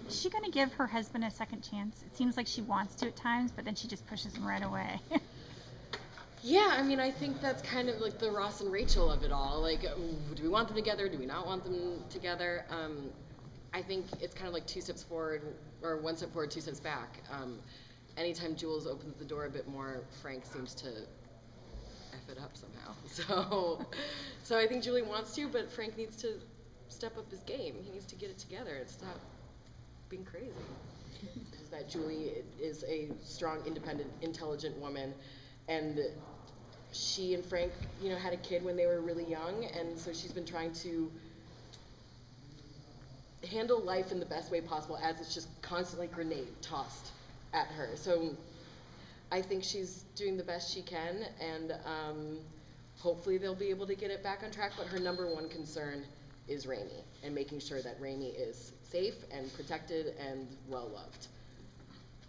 Is she going to give her husband a second chance? It seems like she wants to at times, but then she just pushes him right away. Yeah, I mean, I think that's kind of like the Ross and Rachel of it all. Like, do we want them together? Do we not want them together? I think it's kind of like 2 steps forward, or 1 step forward, 2 steps back. Anytime Jules opens the door a bit more, Frank seems to F it up somehow. So I think Julie wants to, but Frank needs to step up his game. He needs to get it together and stop being crazy. Is that Julie is a strong, independent, intelligent woman, and she and Frank, had a kid when they were really young, and so she's been trying to handle life in the best way possible as it's just constantly grenade tossed at her. So I think she's doing the best she can, and hopefully they'll be able to get it back on track, but her number one concern is Raimi, and making sure that Raimi is safe and protected and well-loved.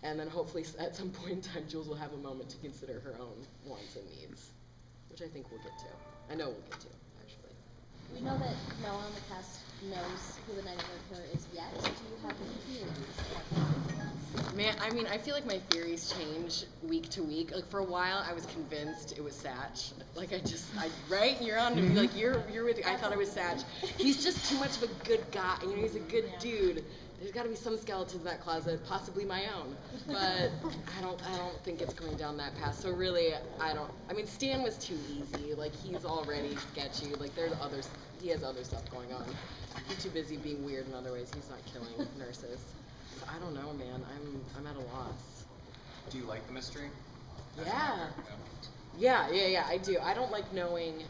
And then hopefully at some point in time, Jules will have a moment to consider her own wants and needs, which I think we'll get to. I know we'll get to, actually. We know that no one on the cast knows who the Night of Killer is yet. Do you have any theories? Man, I mean, I feel like my theories change week to week. Like, for a while, I was convinced it was Satch. Like, right? You're on to me. Like, you're with, I thought it was Satch. He's just too much of a good guy. He's a good dude. There's got to be some skeletons in that closet, possibly my own. But I don't think it's going down that path. So really, I mean, Stan was too easy. Like, he's already sketchy. Like, he has other stuff going on. He's too busy being weird in other ways. He's not killing nurses. So I don't know, man. I'm at a loss. Do you like the mystery? Yeah, I do. I don't like knowing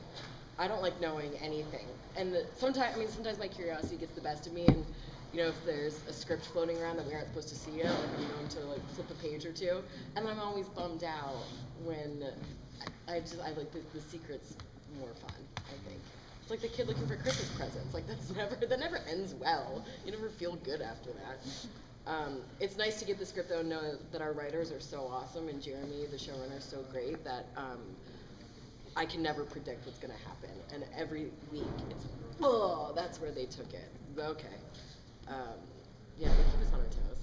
anything. And sometimes my curiosity gets the best of me, and if there's a script floating around that we aren't supposed to see yet, like I'm going to like flip a page or two, and I'm always bummed out when I like the secret's more fun, I think. It's like the kid looking for Christmas presents. Like that never ends well. You never feel good after that. It's nice to get the script though and know that our writers are so awesome, and Jeremy, the showrunner, is so great that I can never predict what's going to happen. And every week it's, that's where they took it. Okay. Yeah, they keep us on our toes.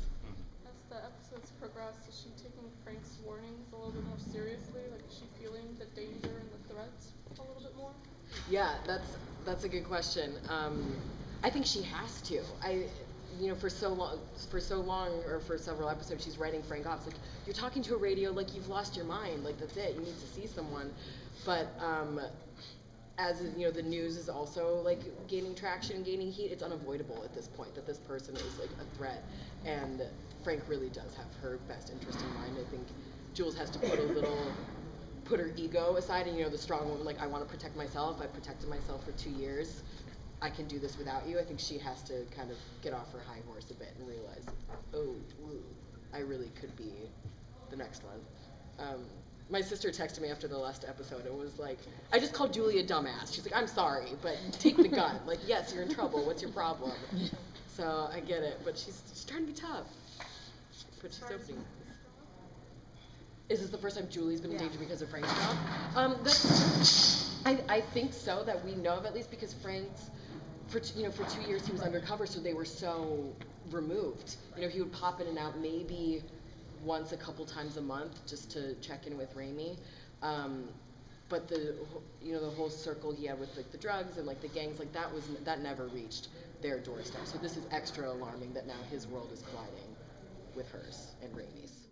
As the episodes progress, is she taking Frank's warnings a little bit more seriously? Like, is she feeling the danger and the threats a little bit more? Yeah, that's a good question. I think she has to. For so long, or for several episodes, she's writing Frank off. It's like, you're talking to a radio, like you've lost your mind. Like, that's it. You need to see someone. But as the news is also like gaining traction, gaining heat, it's unavoidable at this point that this person is like a threat, and Frank really does have her best interest in mind. I think Jules has to put her ego aside, and the strong woman, like, I want to protect myself. I've protected myself for 2 years. I can do this without you. I think she has to kind of get off her high horse a bit and realize, I really could be the next one. My sister texted me after the last episode and was like, I just called Julie a dumbass. She's like, I'm sorry, but take the gun. Like, yes, you're in trouble. What's your problem? So I get it, but she's trying to be tough. But she's opening. Is this the first time Julie's been in danger because of Frank's job? I think so, that we know of, at least because Frank's, for 2 years he was undercover, so they were so removed. He would pop in and out maybe once a couple times a month just to check in with Raimi. But the whole circle he had with like the drugs and like the gangs, like that never reached their doorstep. So this is extra alarming that now his world is colliding with hers and Raimi's.